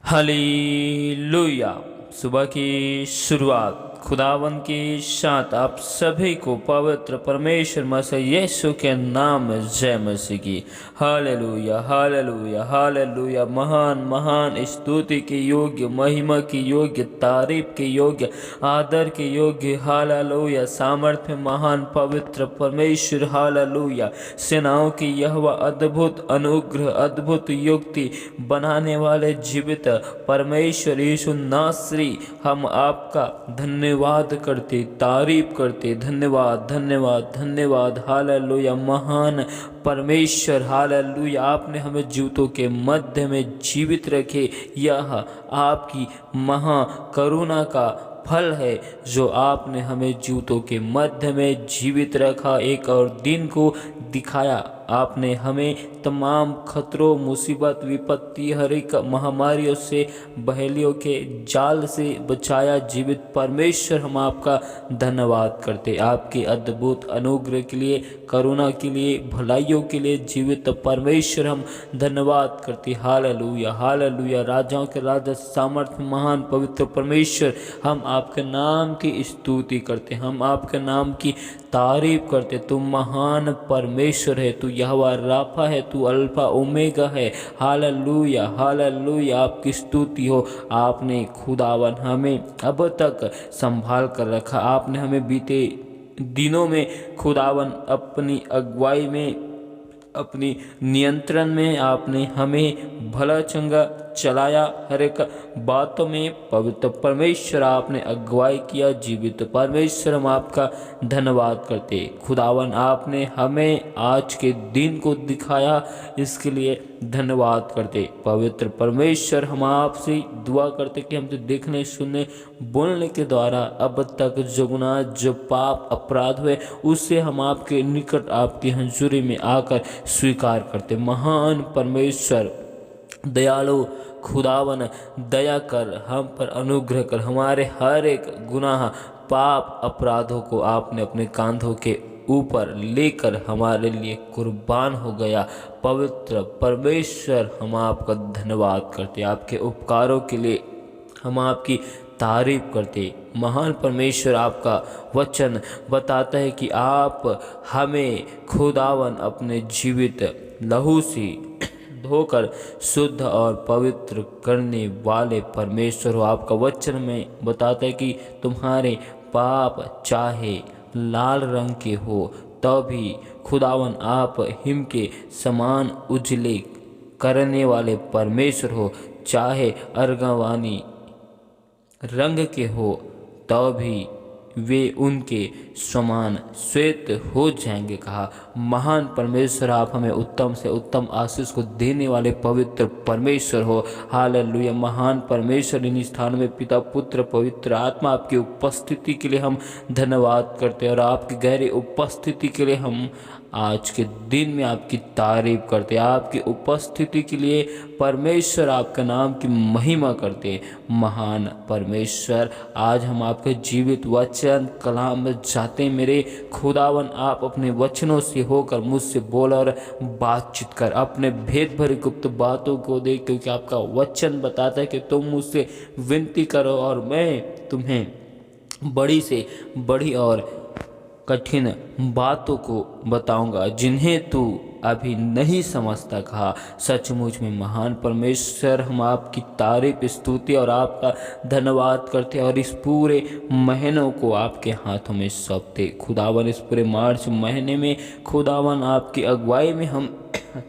Hallelujah. सुबह की शुरुआत खुदावन के साथ आप सभी को पवित्र परमेश्वर मसीह यीशु के नाम में जय मसीह की। Hallelujah hallelujah hallelujah. महान महान स्तुति के योग्य, महिमा के योग्य, तारीफ के योग्य, आदर के योग्य। हालेलुया। सामर्थ्य महान पवित्र परमेश्वर। हालेलुया। सेनाओं की यहोवा, अद्भुत अनुग्रह, अद्भुत युक्ति बनाने वाले जीवित परमेश्वर यीशु नासरी, हम आपका धन्यवाद करते, तारीफ करते। धन्यवाद धन्यवाद धन्यवाद। हालेलुया। महान परमेश्वर। हालेलुया। आपने हमें जीवितों के मध्य में जीवित रखे। यह आपकी महा करुणा का फल है जो आपने हमें जीवितों के मध्य में जीवित रखा, एक और दिन को दिखाया। आपने हमें तमाम खतरों, मुसीबत, विपत्ति, हर एक महामारियों से, बहेलियों के जाल से बचाया। जीवित परमेश्वर, हम आपका धन्यवाद करते, आपके अद्भुत अनुग्रह के लिए, करुणा के लिए, भलाइयों के लिए। जीवित परमेश्वर, हम धन्यवाद करते। Hallelujah hallelujah. राजाओं के राजा, सामर्थ्य महान पवित्र परमेश्वर, हम आपके नाम की स्तुति करते, हम आपके नाम की तारीफ करते। तू महान परमेश्वर है, तू यहोवा राफा है, तू अल्फा ओमेगा है। Hallelujah hallelujah. आपकी स्तुति हो। आपने खुदावन हमें अब तक संभाल कर रखा। आपने हमें बीते दिनों में खुदावन अपनी अगुवाई में, अपनी नियंत्रण में आपने हमें भला चंगा चलाया। हर एक बातों में पवित्र परमेश्वर आपने अगुवाई किया। जीवित परमेश्वर, हम आपका धन्यवाद करते। खुदावन, आपने हमें आज के दिन को दिखाया, इसके लिए धन्यवाद करते। पवित्र परमेश्वर, हम आपसे दुआ करते कि हमसे देखने, सुनने, बोलने के द्वारा अब तक जो गुनाह, जो पाप, अपराध हुए, उससे हम आपके निकट, आपकी हंजूरी में आकर स्वीकार करते। महान परमेश्वर, दयालु खुदावन, दया कर, हम पर अनुग्रह कर। हमारे हर एक गुनाह, पाप, अपराधों को आपने अपने कांधों के ऊपर लेकर हमारे लिए कुर्बान हो गया। पवित्र परमेश्वर, हम आपका धन्यवाद करते। आपके उपकारों के लिए हम आपकी तारीफ करते। महान परमेश्वर, आपका वचन बताता है कि आप हमें खुदावन अपने जीवित लहू से धोकर शुद्ध और पवित्र करने वाले परमेश्वर हो। आपका वचन में बताता है कि तुम्हारे पाप चाहे लाल रंग के हो तो भी खुदावन आप हिम के समान उजले करने वाले परमेश्वर हो। चाहे अर्गवानी रंग के हो तो भी वे उनके समान श्वेत हो जाएंगे। कहा, महान परमेश्वर, आप हमें उत्तम से उत्तम आशीष को देने वाले पवित्र परमेश्वर हो। हालेलुया। महान परमेश्वर, इन स्थान में पिता, पुत्र, पवित्र आत्मा, आपकी उपस्थिति के लिए हम धन्यवाद करते हैं और आपकी गहरी उपस्थिति के लिए हम आज के दिन में आपकी तारीफ करते हैं। आपकी उपस्थिति के लिए परमेश्वर, आपके नाम की महिमा करते हैं। महान परमेश्वर, आज हम आपके जीवित वचन कलाम में जाते हैं। मेरे खुदावन, आप अपने वचनों से होकर मुझसे बोल और बातचीत कर, अपने भेद भरी गुप्त बातों को दे, क्योंकि आपका वचन बताता है कि तुम मुझसे विनती करो और मैं तुम्हें बड़ी से बड़ी और कठिन बातों को बताऊंगा जिन्हें तू अभी नहीं समझता। कहा, सचमुच में महान परमेश्वर, हम आपकी तारीफ, स्तुति और आपका धन्यवाद करते हैं और इस पूरे महीनों को आपके हाथों में सौंपते। खुदावन, इस पूरे मार्च महीने में खुदावन आपकी अगुवाई में हम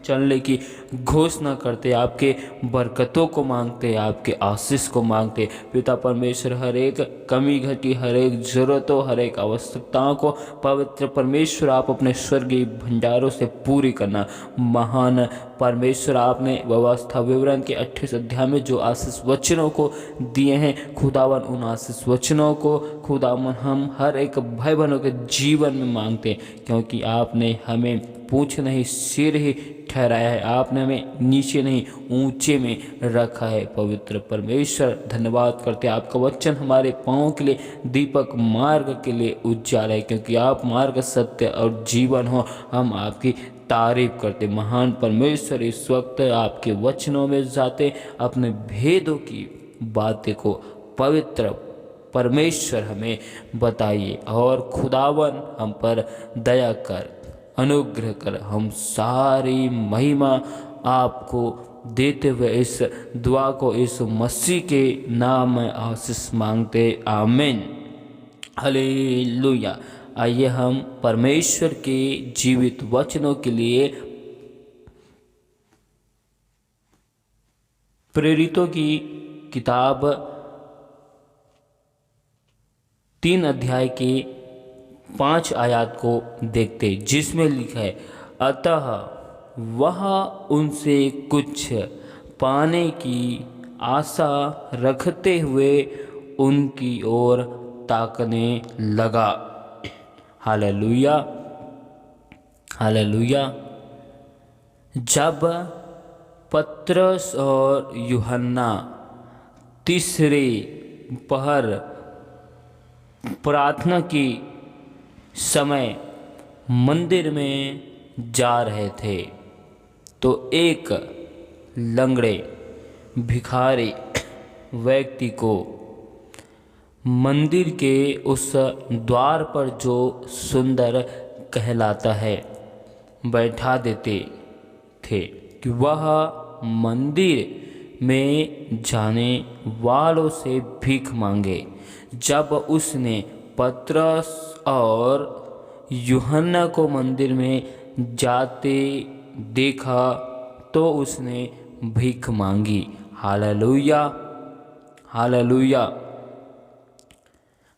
चलने की घोषणा करते, आपके बरकतों को मांगते, आपके आशीष को मांगते। पिता परमेश्वर, हर एक कमी घटी, हर एक जरूरतों, हर एक आवश्यकताओं को पवित्र परमेश्वर आप अपने स्वर्गीय भंडारों से पूरी करना। महान परमेश्वर, आपने व्यवस्था विवरण के 28 अध्याय में जो आशीष वचनों को दिए हैं, खुदावन उन आशीष वचनों को खुदावन हम हर एक भाई बहनों के जीवन में मांगते, क्योंकि आपने हमें पूंछ नहीं सिर ही ठहराया है। आपने हमें नीचे नहीं ऊंचे में रखा है। पवित्र परमेश्वर, धन्यवाद करते हैं। आपका वचन हमारे पाँव के लिए दीपक, मार्ग के लिए उज्जाला है, क्योंकि आप मार्ग, सत्य और जीवन हो। हम आपकी तारीफ करते। महान परमेश्वर, इस वक्त आपके वचनों में जाते अपने भेदों की बातें को पवित्र परमेश्वर हमें बताइए, और खुदावन हम पर दया कर, अनुग्रह कर। हम सारी महिमा आपको देते हुए इस दुआ को यीशु मसीह के नाम में आशीष मांगते, आमीन, हालेलुया। आइए हम परमेश्वर के जीवित वचनों के लिए प्रेरितों की किताब 3 अध्याय के 5 आयत को देखते, जिसमें लिखा है, अतः वह उनसे कुछ पाने की आशा रखते हुए उनकी ओर ताकने लगा। Hallelujah, hallelujah. जब पतरस और यूहन्ना तीसरे पहर प्रार्थना की समय मंदिर में जा रहे थे, तो एक लंगड़े भिखारी व्यक्ति को मंदिर के उस द्वार पर, जो सुंदर कहलाता है, बैठा देते थे कि वह मंदिर में जाने वालों से भीख मांगे। जब उसने पतरस और यूहन्ना को मंदिर में जाते देखा तो उसने भीख मांगी। Hallelujah, hallelujah,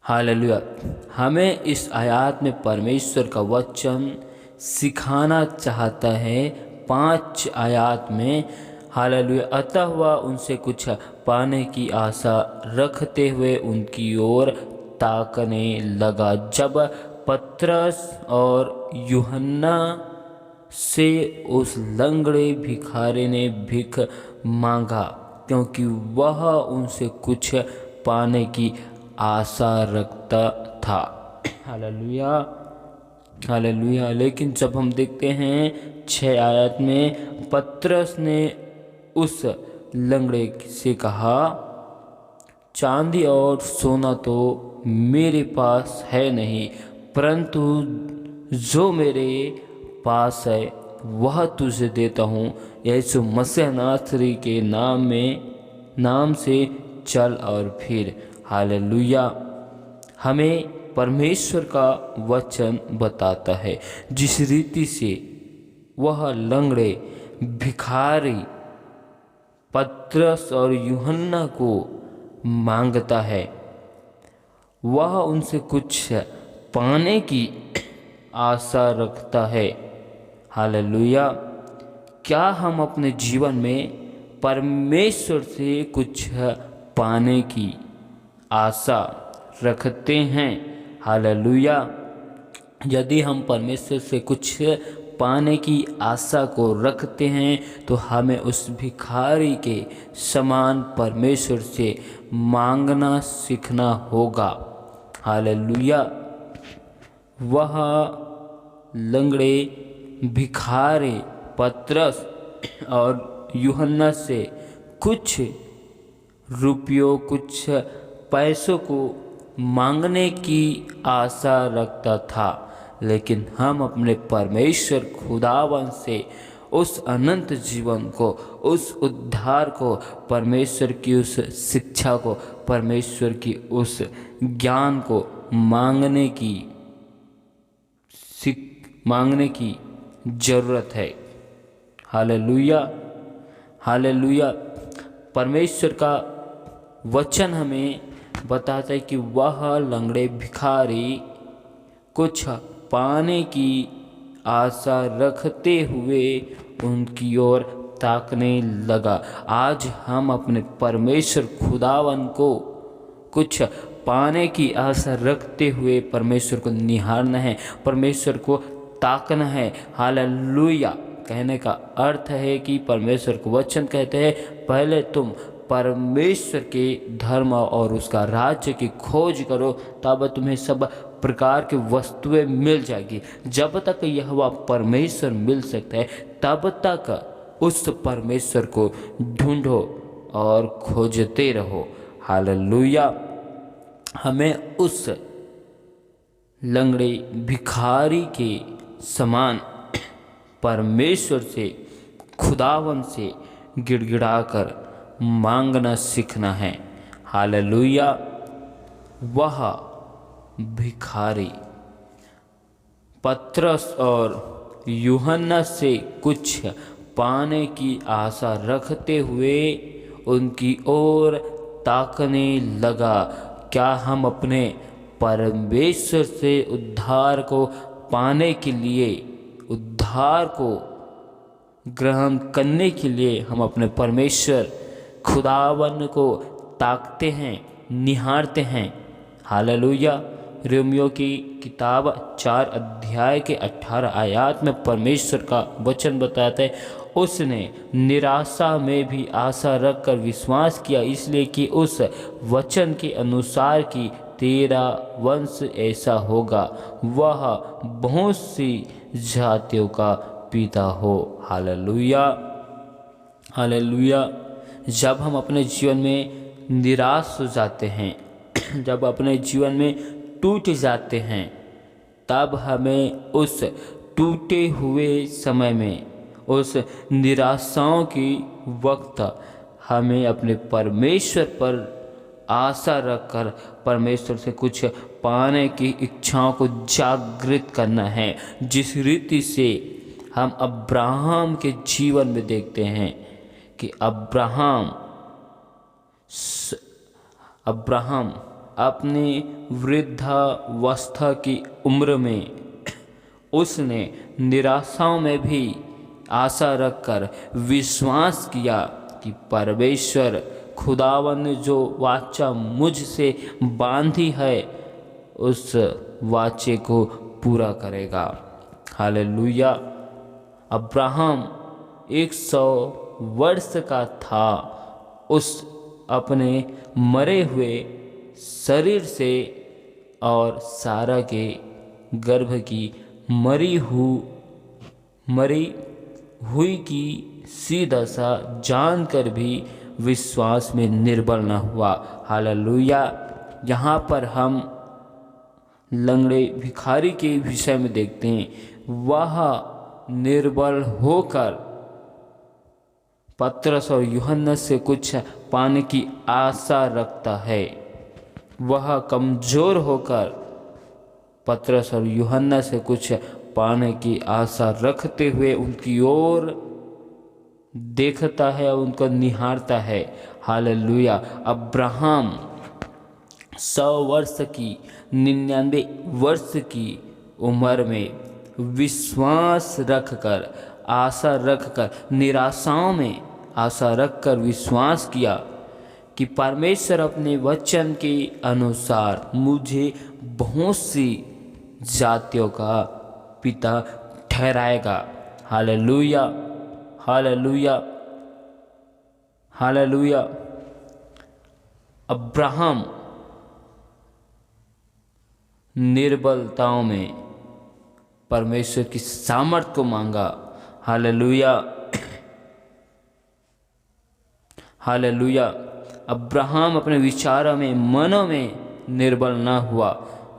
hallelujah. हमें इस आयत में परमेश्वर का वचन सिखाना चाहता है 5 आयत में। हालेलुया। अतः वह उनसे कुछ पाने की आशा रखते हुए उनकी ओर ताकने लगा। जब पतरस और यूहन्ना से उस लंगड़े भिखारी ने भीख मांगा, क्योंकि वह उनसे कुछ पाने की आशा रखता था। Hallelujah, hallelujah. लेकिन जब हम देखते हैं 6 आयत में, पतरस ने उस लंगड़े से कहा, चांदी और सोना तो मेरे पास है नहीं, परंतु जो मेरे पास है वह तुझे देता हूँ। यीशु मसीह नासरी के नाम से चल और फिर। हालेलुया। हमें परमेश्वर का वचन बताता है जिस रीति से वह लंगड़े भिखारी पतरस और यूहन्ना को मांगता है, वह उनसे कुछ पाने की आशा रखता है। हालेलुया। क्या हम अपने जीवन में परमेश्वर से कुछ पाने की आशा रखते हैं? हालेलुया। यदि हम परमेश्वर से कुछ पाने की आशा को रखते हैं तो हमें उस भिखारी के समान परमेश्वर से मांगना सीखना होगा। हालेलुया। वह लंगड़े भिखारी पतरस और यूहन्ना से कुछ रुपयों, कुछ पैसों को मांगने की आशा रखता था, लेकिन हम अपने परमेश्वर खुदावन से उस अनंत जीवन को, उस उद्धार को, परमेश्वर की उस शिक्षा को, परमेश्वर की उस ज्ञान को मांगने की जरूरत है। Hallelujah, hallelujah. परमेश्वर का वचन हमें बताता है कि वह लंगड़े भिखारी कुछ पाने की आशा रखते हुए उनकी ओर ताकने लगा। आज हम अपने परमेश्वर खुदावन को कुछ पाने की आशा रखते हुए परमेश्वर को निहारना है, परमेश्वर को ताकना है। हालेलुया। कहने का अर्थ है कि परमेश्वर को वचन कहते हैं, पहले तुम परमेश्वर के धर्म और उसका राज्य की खोज करो, तब तुम्हें सब प्रकार की वस्तुएं मिल जाएगी। जब तक यहोवा परमेश्वर मिल सकता है तब तक उस परमेश्वर को ढूंढो और खोजते रहो। हालेलुया। हमें उस लंगड़े भिखारी के समान परमेश्वर से, खुदावन से गिड़गिड़ाकर मांगना सीखना है। हालेलुया। वह भिखारी पतरस और यूहन्ना से कुछ पाने की आशा रखते हुए उनकी ओर ताकने लगा। क्या हम अपने परमेश्वर से उद्धार को पाने के लिए, उद्धार को ग्रहण करने के लिए हम अपने परमेश्वर खुदावन को ताकते हैं, निहारते हैं? हालेलुया। रोमियो की किताब 4 अध्याय के 18 आयत में परमेश्वर का वचन बताता है, उसने निराशा में भी आशा रखकर विश्वास किया, इसलिए कि उस वचन के अनुसार कि तेरा वंश ऐसा होगा, वह बहुत सी जातियों का पिता हो। हालेलुया। हालेलुया। जब हम अपने जीवन में निराश हो जाते हैं, जब अपने जीवन में टूट जाते हैं, तब हमें उस टूटे हुए समय में, उस निराशाओं की वक्त हमें अपने परमेश्वर पर आशा रखकर परमेश्वर से कुछ पाने की इच्छाओं को जागृत करना है। जिस रीति से हम अब्राहम के जीवन में देखते हैं कि अब्राहम अपनी वृद्धावस्था की उम्र में उसने निराशाओं में भी आशा रखकर विश्वास किया कि परमेश्वर खुदावन ने जो वाचा मुझसे बांधी है उस वाचे को पूरा करेगा। हालेलुया। अब्राहम 100 वर्ष का था। उस अपने मरे हुए शरीर से और सारा के गर्भ की मरी हुई की सी दशा जानकर भी विश्वास में निर्बल न हुआ। हालेलुया। यहाँ पर हम लंगड़े भिखारी के विषय में देखते हैं, वह निर्बल होकर पतरस और यूहन्ना से कुछ पाने की आशा रखता है। वह कमज़ोर होकर पतरस और यूहन्ना से कुछ पाने की आशा रखते हुए उनकी ओर देखता है और उनको निहारता है। हालेलुया। अब्राहम 100 वर्ष की, 99 वर्ष की उम्र में विश्वास रखकर, आशा रखकर, निराशाओं में आशा रखकर विश्वास किया कि परमेश्वर अपने वचन के अनुसार मुझे बहुत सी जातियों का पिता ठहराएगा। हालेलुया। हालेलुया। हालेलुया। अब्राहम निर्बलताओं में परमेश्वर की सामर्थ को मांगा। हालेलुया। हालेलुया। अब्राहम अपने विचारों में, मनों में निर्बल न हुआ।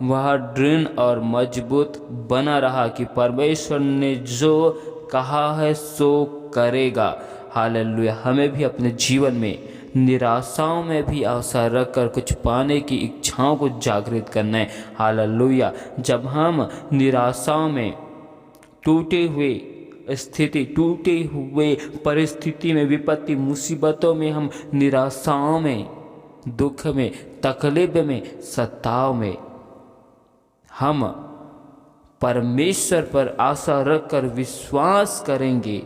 वह दृढ़ और मजबूत बना रहा कि परमेश्वर ने जो कहा है सो करेगा। हालेलुया। हमें भी अपने जीवन में निराशाओं में भी आशा रखकर कुछ पाने की इच्छाओं को जागृत करना है। हालेलुया। जब हम निराशाओं में, टूटे हुए स्थिति, टूटे हुए परिस्थिति में, विपत्ति मुसीबतों में, हम निराशाओं में, दुख में, तकलीफ में, सताव में, हम परमेश्वर पर आशा रखकर विश्वास करेंगे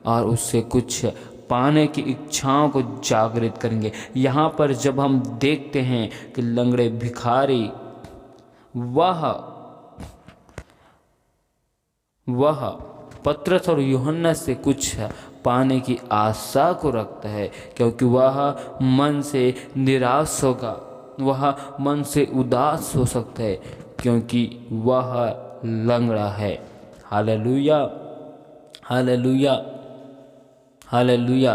और उससे कुछ पाने की इच्छाओं को जागृत करेंगे। यहाँ पर जब हम देखते हैं कि लंगड़े भिखारी वह पतरस और यूहन्ना से कुछ पाने की आशा को रखता है, क्योंकि वह मन से निराश होगा, वह मन से उदास हो सकता है, क्योंकि वह लंगड़ा है। Hallelujah, hallelujah, hallelujah.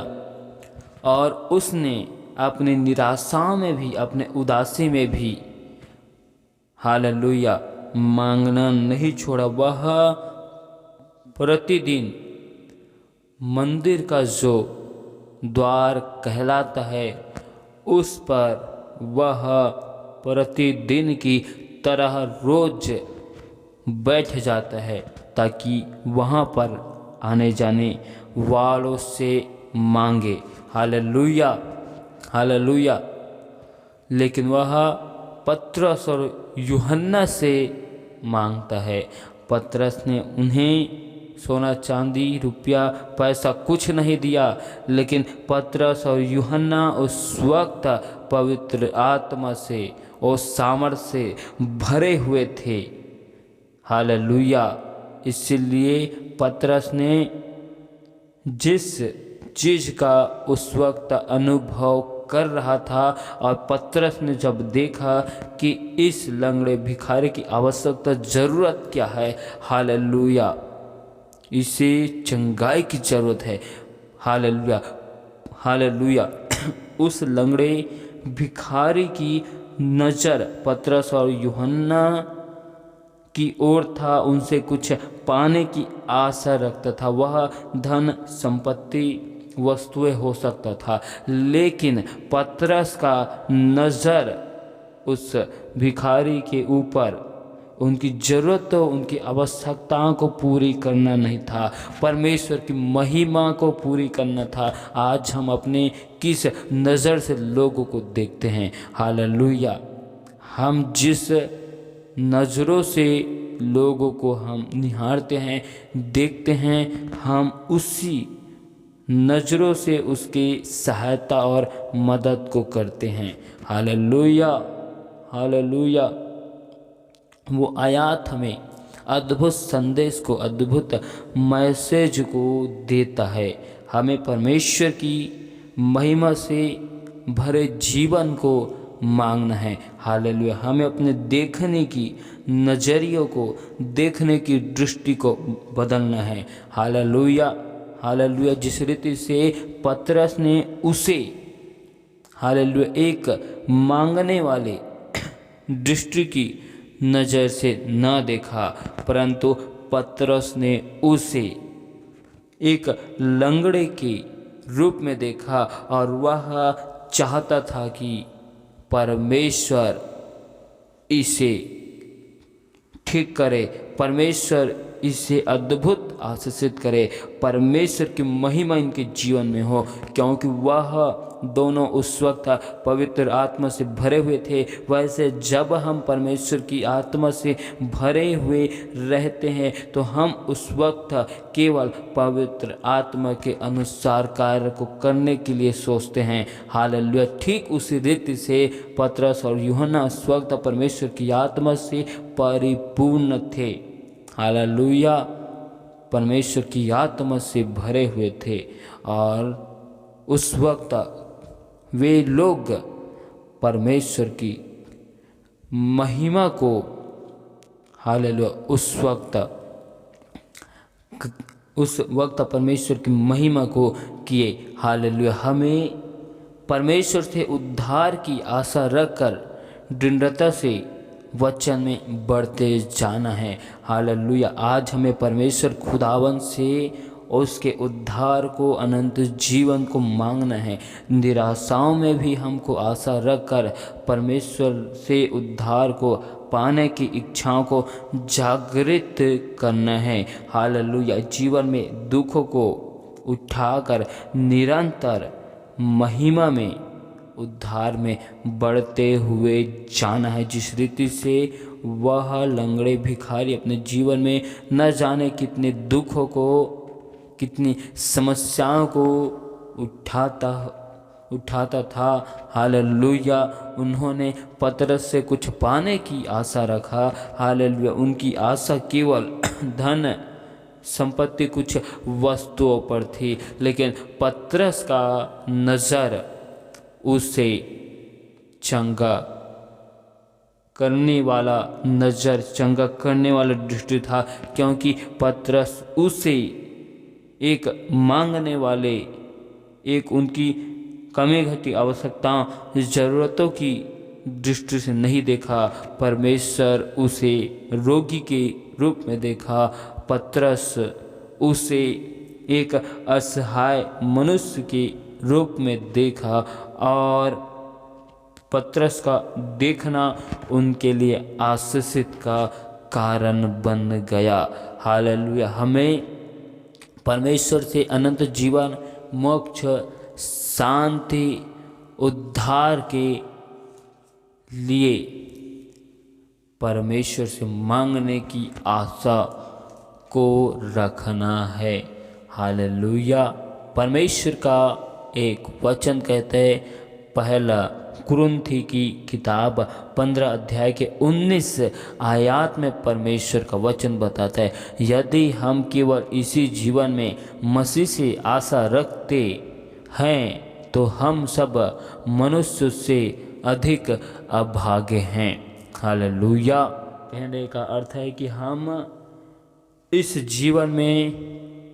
और उसने अपनी निराशा में भी, अपने उदासी में भी, हालेलुया, मांगना नहीं छोड़ा। वह प्रतिदिन मंदिर का जो द्वार कहलाता है उस पर वह प्रतिदिन की तरह रोज बैठ जाता है, ताकि वहाँ पर आने जाने वालों से मांगे। Hallelujah, hallelujah. लेकिन वह पतरस और यूहन्ना से मांगता है। पतरस ने उन्हें सोना चांदी रुपया पैसा कुछ नहीं दिया, लेकिन पतरस और यूहन्ना उस वक्त पवित्र आत्मा से और सामर्थ से भरे हुए थे। हालेलुया। इसलिए पतरस ने जिस चीज़ का उस वक्त अनुभव कर रहा था, और पतरस ने जब देखा कि इस लंगड़े भिखारी की आवश्यकता ज़रूरत क्या है, हालेलुया, इसे चंगाई की ज़रूरत है। Hallelujah, hallelujah. उस लंगड़े भिखारी की नज़र पतरस और यूहन्ना की ओर था, उनसे कुछ पाने की आशा रखता था। वह धन संपत्ति वस्तुएं हो सकता था, लेकिन पतरस का नज़र उस भिखारी के ऊपर उनकी ज़रूरतों, उनकी आवश्यकताओं को पूरी करना नहीं था, परमेश्वर की महिमा को पूरी करना था। आज हम अपने किस नज़र से लोगों को देखते हैं? हालेलुया। हम जिस नज़रों से लोगों को हम निहारते हैं, देखते हैं, हम उसी नज़रों से उसकी सहायता और मदद को करते हैं। Hallelujah, hallelujah. वो आयत हमें अद्भुत संदेश को, अद्भुत मैसेज को देता है। हमें परमेश्वर की महिमा से भरे जीवन को मांगना है। हालेलुया। हमें अपने देखने की नज़रियों को, देखने की दृष्टि को बदलना है। Hallelujah, hallelujah. जिस रीति से पतरस ने उसे, हालेलुया, एक मांगने वाले दृष्टि की नज़र से न देखा, परंतु पतरस ने उसे एक लंगड़े के रूप में देखा, और वह चाहता था कि परमेश्वर इसे ठीक करे, परमेश्वर इसे अद्भुत आशीषित करे, परमेश्वर की महिमा इनके जीवन में हो, क्योंकि वह दोनों उस वक्त पवित्र आत्मा से भरे हुए थे। वैसे जब हम परमेश्वर की आत्मा से भरे हुए रहते हैं तो हम उस वक्त केवल पवित्र आत्मा के अनुसार कार्य को करने के लिए सोचते हैं। हालेलुया। ठीक उसी रीति से पतरस और यूहन्ना उस वक्त परमेश्वर की आत्मा से परिपूर्ण थे। हालेलुया। परमेश्वर की आत्मा से भरे हुए थे, और उस वक्त वे लोग परमेश्वर की महिमा को, हालेलुया, उस वक्त परमेश्वर की महिमा को किए। हालेलुया। हमें परमेश्वर से उद्धार की आशा रखकर दृढ़ता से वचन में बढ़ते जाना है। हालेलुया। आज हमें परमेश्वर खुदावन से उसके उद्धार को, अनंत जीवन को मांगना है। निराशाओं में भी हमको आशा रखकर परमेश्वर से उद्धार को पाने की इच्छाओं को जागृत करना है। हालेलुया। जीवन में दुखों को उठाकर निरंतर महिमा में, उद्धार में बढ़ते हुए जाना है। जिस रीति से वह लंगड़े भिखारी अपने जीवन में न जाने कितने दुखों को, कितनी समस्याओं को उठाता था। हालेलुया। उन्होंने पतरस से कुछ पाने की आशा रखा। हालेलुया। उनकी आशा केवल धन संपत्ति, कुछ वस्तुओं पर थी, लेकिन पतरस का नज़र उसे चंगा करने वाला, नज़र चंगा करने वाला दृष्टि था, क्योंकि पतरस उसे एक मांगने वाले, एक उनकी कमी घटी आवश्यकताओं, ज़रूरतों की दृष्टि से नहीं देखा। परमेश्वर उसे रोगी के रूप में देखा। पतरस उसे एक असहाय मनुष्य के रूप में देखा और पतरस का देखना उनके लिए आशीषित का कारण बन गया। हालेलुया। हमें परमेश्वर से अनंत जीवन, मोक्ष, शांति, उद्धार के लिए परमेश्वर से मांगने की आशा को रखना है। हालेलुया। परमेश्वर का एक वचन कहते हैं, पहला कुरिन्थी की किताब 15 अध्याय के 19 आयत में परमेश्वर का वचन बताता है, यदि हम केवल इसी जीवन में मसीह से आशा रखते हैं तो हम सब मनुष्य से अधिक अभागे हैं। हालेलुया। कहने का अर्थ है कि हम इस जीवन में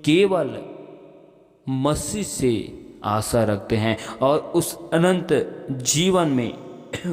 केवल मसीह से आशा रखते हैं और उस अनंत जीवन में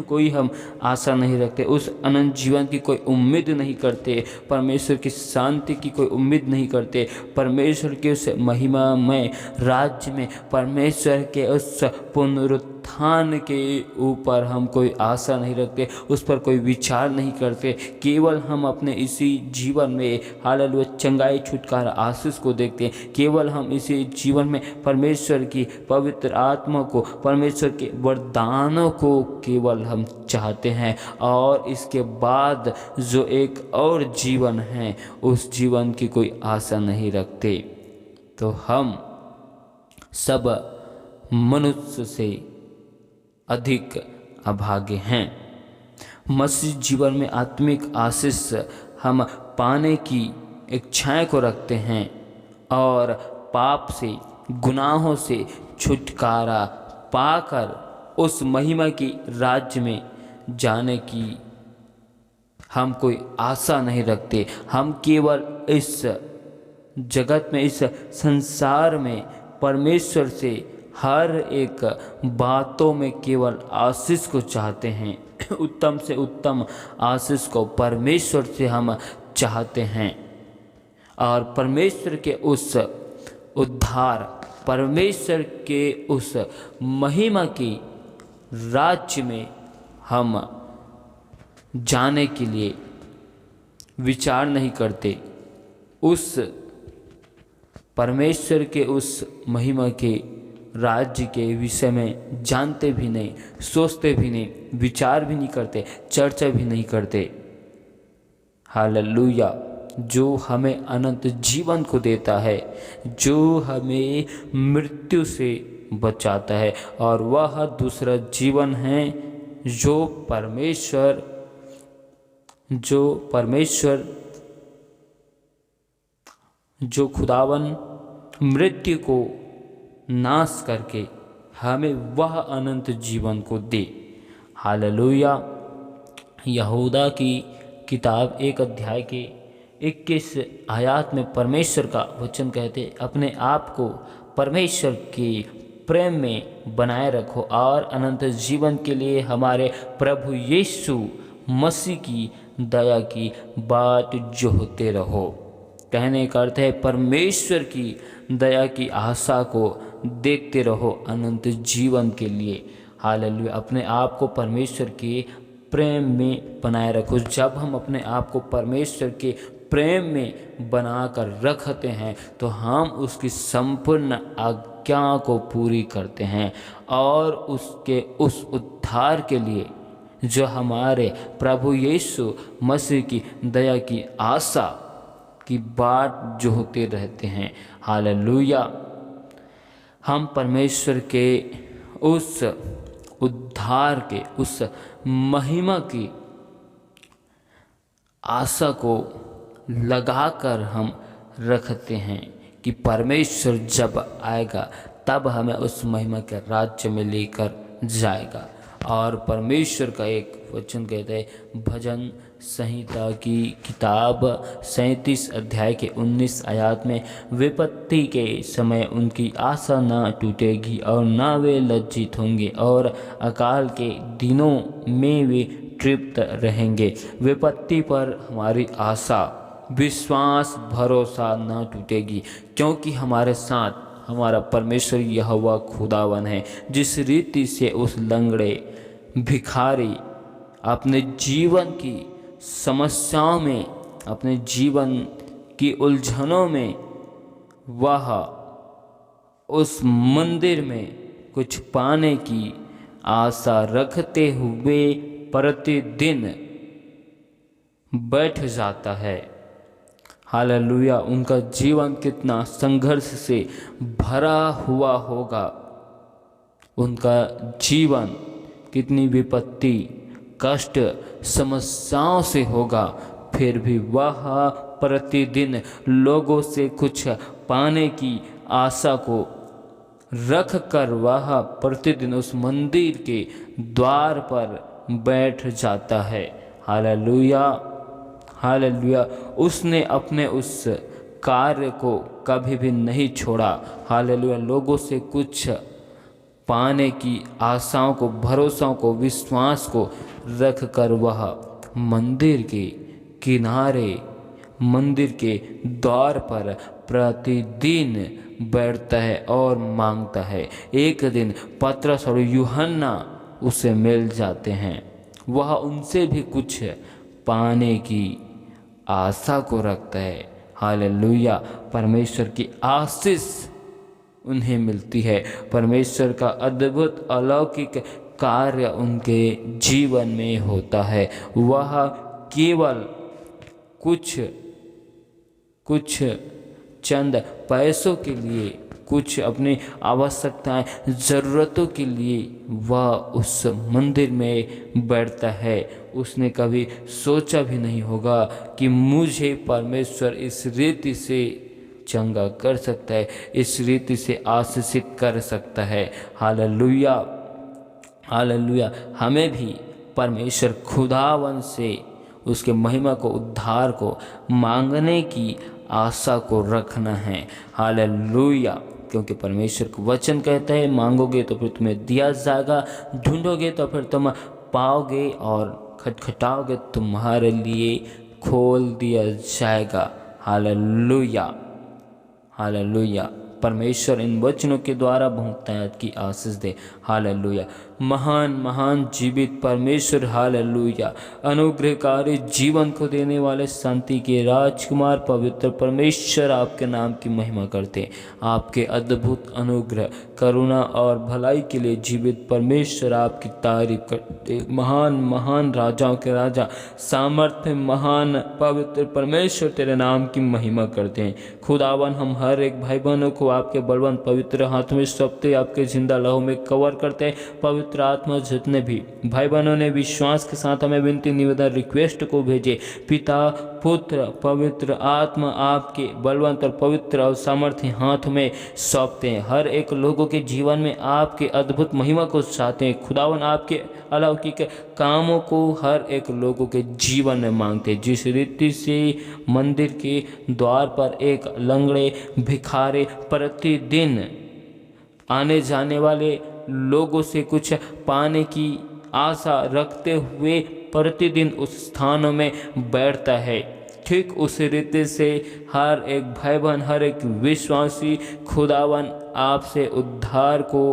कोई हम आशा नहीं रखते, उस अनंत जीवन की कोई उम्मीद नहीं करते, परमेश्वर की शांति की कोई उम्मीद नहीं करते, परमेश्वर के उस महिमामय राज्य में, परमेश्वर के उस पुनरुत्थान के ऊपर हम कोई आशा नहीं रखते, उस पर कोई विचार नहीं करते। केवल हम अपने इसी जीवन में हालेलुया चंगाई, छुटकारा, आशीष को देखते हैं। केवल हम इसी जीवन में परमेश्वर की पवित्र आत्मा को, परमेश्वर के वरदानों को केवल हम चाहते हैं और इसके बाद जो एक और जीवन है उस जीवन की कोई आशा नहीं रखते। तो हम सब मनुष्य से अधिक अभागे हैं। मसीह जीवन में आत्मिक आशीष हम पाने की इच्छाएं को रखते हैं और पाप से, गुनाहों से छुटकारा पाकर उस महिमा की राज्य में जाने की हम कोई आशा नहीं रखते। हम केवल इस जगत में, इस संसार में परमेश्वर से हर एक बातों में केवल आशीष को चाहते हैं। उत्तम से उत्तम आशीष को परमेश्वर से हम चाहते हैं और परमेश्वर के उस उद्धार, परमेश्वर के उस महिमा की राज्य में हम जाने के लिए विचार नहीं करते। उस परमेश्वर के उस महिमा के राज्य के विषय में जानते भी नहीं, सोचते भी नहीं, विचार भी नहीं करते, चर्चा भी नहीं करते। हालेलुया। जो हमें अनंत जीवन को देता है, जो हमें मृत्यु से बचाता है, और वह दूसरा जीवन है जो परमेश्वर जो खुदावन मृत्यु को नाश करके हमें वह अनंत जीवन को दे। हालेलुया। यहूदा की किताब 1 अध्याय के 21 आयत में परमेश्वर का वचन कहते, अपने आप को परमेश्वर के प्रेम में बनाए रखो और अनंत जीवन के लिए हमारे प्रभु यीशु मसीह की दया की बाट जोहते रहो। कहने का अर्थ है परमेश्वर की दया की आशा को देखते रहो अनंत जीवन के लिए। हालेलुया। अपने आप को परमेश्वर के प्रेम में बनाए रखो। जब हम अपने आप को परमेश्वर के प्रेम में बनाकर रखते हैं तो हम उसकी संपूर्ण आज्ञा को पूरी करते हैं और उसके उस उद्धार के लिए जो हमारे प्रभु यीशु मसीह की दया की आशा की बाट जोहते रहते हैं। हालेलुया। हम परमेश्वर के उस उद्धार के, उस महिमा की आशा को लगाकर हम रखते हैं कि परमेश्वर जब आएगा तब हमें उस महिमा के राज्य में लेकर जाएगा। और परमेश्वर का एक वचन कहता है भजन संहिता की किताब 37 अध्याय के 19 आयत में, विपत्ति के समय उनकी आशा ना टूटेगी और ना वे लज्जित होंगे और अकाल के दिनों में वे तृप्त रहेंगे। विपत्ति पर हमारी आशा, विश्वास, भरोसा ना टूटेगी, क्योंकि हमारे साथ हमारा परमेश्वर यहोवा खुदावन है। जिस रीति से उस लंगड़े भिखारी अपने जीवन की समस्याओं में, अपने जीवन की उलझनों में, वह उस मंदिर में कुछ पाने की आशा रखते हुए प्रतिदिन बैठ जाता है। हालेलुया। उनका जीवन कितना संघर्ष से भरा हुआ होगा, उनका जीवन कितनी विपत्ति, कष्ट, समस्याओं से होगा, फिर भी वह प्रतिदिन लोगों से कुछ पाने की आशा को रख कर वह प्रतिदिन उस मंदिर के द्वार पर बैठ जाता है। Hallelujah, hallelujah. उसने अपने उस कार्य को कभी भी नहीं छोड़ा। हालेलुया। लोगों से कुछ पाने की आशाओं को, भरोसों को, विश्वास को रख कर वह मंदिर के किनारे, मंदिर के द्वार पर प्रतिदिन बैठता है और मांगता है। एक दिन पतरस और यूहन्ना उसे मिल जाते हैं। वह उनसे भी कुछ पाने की आशा को रखता है। हालेलुया। परमेश्वर की आशीष उन्हें मिलती है। परमेश्वर का अद्भुत अलौकिक कार्य उनके जीवन में होता है। वह केवल कुछ चंद पैसों के लिए, कुछ अपनी आवश्यकताएं, ज़रूरतों के लिए वह उस मंदिर में बैठता है। उसने कभी सोचा भी नहीं होगा कि मुझे परमेश्वर इस रीति से चंगा कर सकता है, इस रीति से आशीषित कर सकता है। Hallelujah, hallelujah. हमें भी परमेश्वर खुदावन से उसके महिमा को, उद्धार को मांगने की आशा को रखना है। हालेलुया। क्योंकि परमेश्वर का वचन कहता है मांगोगे तो फिर तुम्हें दिया जाएगा, ढूंढोगे तो फिर तुम पाओगे और खटखटाओगे तुम्हारे लिए खोल दिया जाएगा। Hallelujah, hallelujah. परमेश्वर इन वचनों के द्वारा बहुतायत की आशीष दे। हालेलुया। महान महान जीवित परमेश्वर, हालेलुया, अनुग्रहकारी, जीवन को देने वाले, शांति के राजकुमार, पवित्र परमेश्वर, आपके नाम की महिमा करते। आपके अद्भुत अनुग्रह, करुणा और भलाई के लिए जीवित परमेश्वर आपकी तारीफ करते। महान महान राजाओं के राजा, सामर्थ्य महान पवित्र परमेश्वर, तेरे नाम की महिमा करते हैं। खुदावन, हम हर एक भाई बहनों को आपके बलवंत पवित्र हाथ में सौंपते, आपके जिंदा लहू में कवर करते हैं। पवित्र आत्मा, जितने भी भाई बहनों ने विश्वास के साथ हमें विनती, निवेदन, रिक्वेस्ट को भेजे, पिता, पुत्र, पवित्र आत्मा आपके बलवंत और पवित्र और सामर्थ्य हाथ में सौंपते हैं। हर एक लोगों के जीवन में आपके अद्भुत महिमा को चाहते हैं। खुदावन, आपके अलौकिक कामों को हर एक लोगों के जीवन में मांगते हैं। जिस रीति से मंदिर के द्वार पर एक लंगड़े भिखारी प्रतिदिन आने जाने वाले लोगों से कुछ पाने की आशा रखते हुए प्रतिदिन उस स्थानों में बैठता है, ठीक उस रीति से हर एक भाई बहन, हर एक विश्वासी खुदावन आपसे उद्धार को,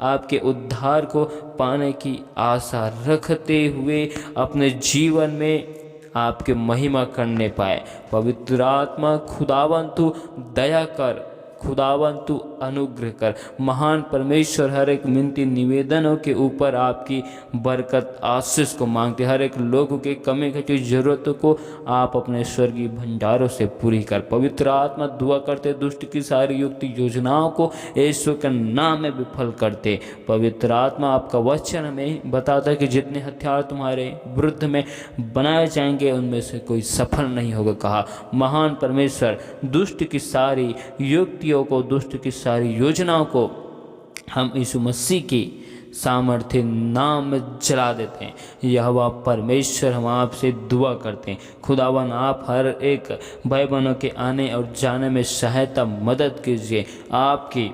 आपके उद्धार को पाने की आशा रखते हुए अपने जीवन में आपके महिमा करने पाए। पवित्र आत्मा, खुदावन तू दया कर, खुदावन तू अनुग्रह कर। महान परमेश्वर, हर एक विनती निवेदनों के ऊपर आपकी बरकत, आशीष को मांगते। हर एक लोगों के कमी घटी जरूरतों को आप अपने स्वर्गीय भंडारों से पूरी कर। पवित्र आत्मा, दुआ करते दुष्ट की सारी युक्ति योजनाओं को यीशु के नाम में विफल करते। पवित्र आत्मा, आपका वचन हमें बताता है कि जितने हथियार तुम्हारे विरुद्ध में बनाए जाएंगे उनमें से कोई सफल नहीं होगा कहा। महान परमेश्वर, दुष्ट की सारी युक्तियों को, दुष्ट की सारी योजनाओं को हम यीशु मसीह की सामर्थ्य नाम में जला देते हैं। यहोवा परमेश्वर हम आपसे दुआ करते हैं, खुदावन आप हर एक भाई बहनों के आने और जाने में सहायता मदद कीजिए। आपकी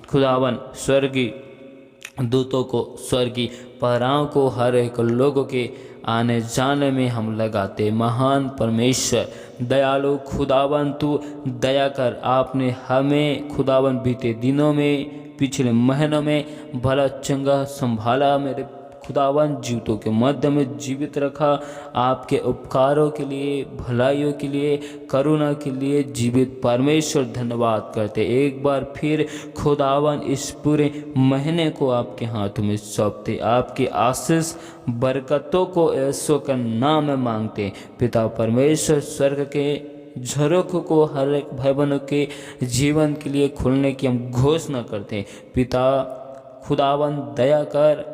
खुदावन स्वर्गीय दूतों को, स्वर्गीय पहराओं को हर एक लोगों के आने जाने में हम लगाते। महान परमेश्वर दयालु खुदावन तू दया कर। आपने हमें खुदावन बीते दिनों में, पिछले महीनों में भला चंगा संभाला, मेरे खुदावन जीवितों के मध्य में जीवित रखा। आपके उपकारों के लिए, भलाइयों के लिए, करुणा के लिए जीवित परमेश्वर धन्यवाद करते। एक बार फिर खुदावन इस पूरे महीने को आपके हाथों में सौंपते। आपकी आशीष बरकतों को यीशु के नाम में मांगते। पिता परमेश्वर स्वर्ग के झरोखों को हर एक भाई बहनों के जीवन के लिए खुलने की हम घोषणा करते। पिता खुदावन दया कर,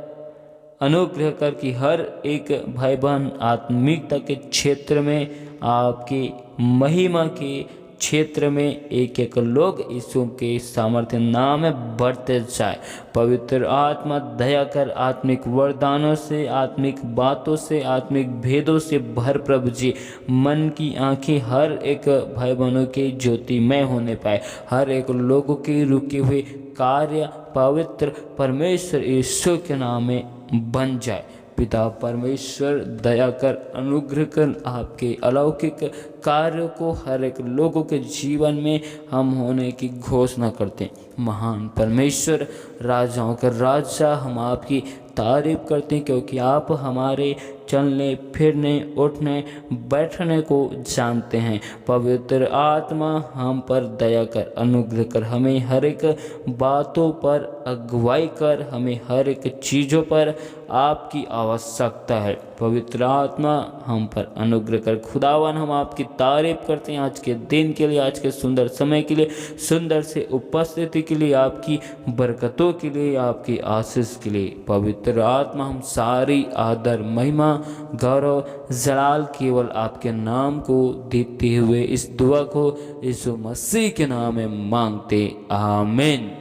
अनुग्रह कर कि हर एक भाई बहन आत्मिकता के क्षेत्र में, आपकी महिमा के क्षेत्र में एक एक लोग यीशु के सामर्थ्य नाम में बढ़ते जाए। पवित्र आत्मा दया कर, आत्मिक वरदानों से, आत्मिक बातों से, आत्मिक भेदों से भर प्रभु जी। मन की आंखें हर एक भाई बहनों के ज्योतिमय होने पाए। हर एक लोगों के रुके हुए कार्य पवित्र परमेश्वर यीशु के नाम में बन जाए। पिता परमेश्वर दया कर, अनुग्रह कर, आपके अलौकिक कार्यों को हर एक लोगों के जीवन में हम होने की घोषणा करते। महान परमेश्वर राजाओं का राजा, हम आपकी तारीफ करते हैं क्योंकि आप हमारे चलने फिरने उठने बैठने को जानते हैं। पवित्र आत्मा हम पर दया कर, अनुग्रह कर, हमें हर एक बातों पर अगुवाई कर। हमें हर एक चीज़ों पर आपकी आवश्यकता है। पवित्र आत्मा हम पर अनुग्रह कर। खुदावन हम आपकी तारीफ करते हैं आज के दिन के लिए, आज के सुंदर समय के लिए, सुंदर से उपस्थिति के लिए, आपकी बरकतों के लिए, आपकी आशीष के लिए। पवित्र आत्मा हम सारी आदर महिमा गौरव जलाल केवल आपके नाम को देते हुए इस दुआ को यीशु मसीह के नाम में मांगते। आमीन।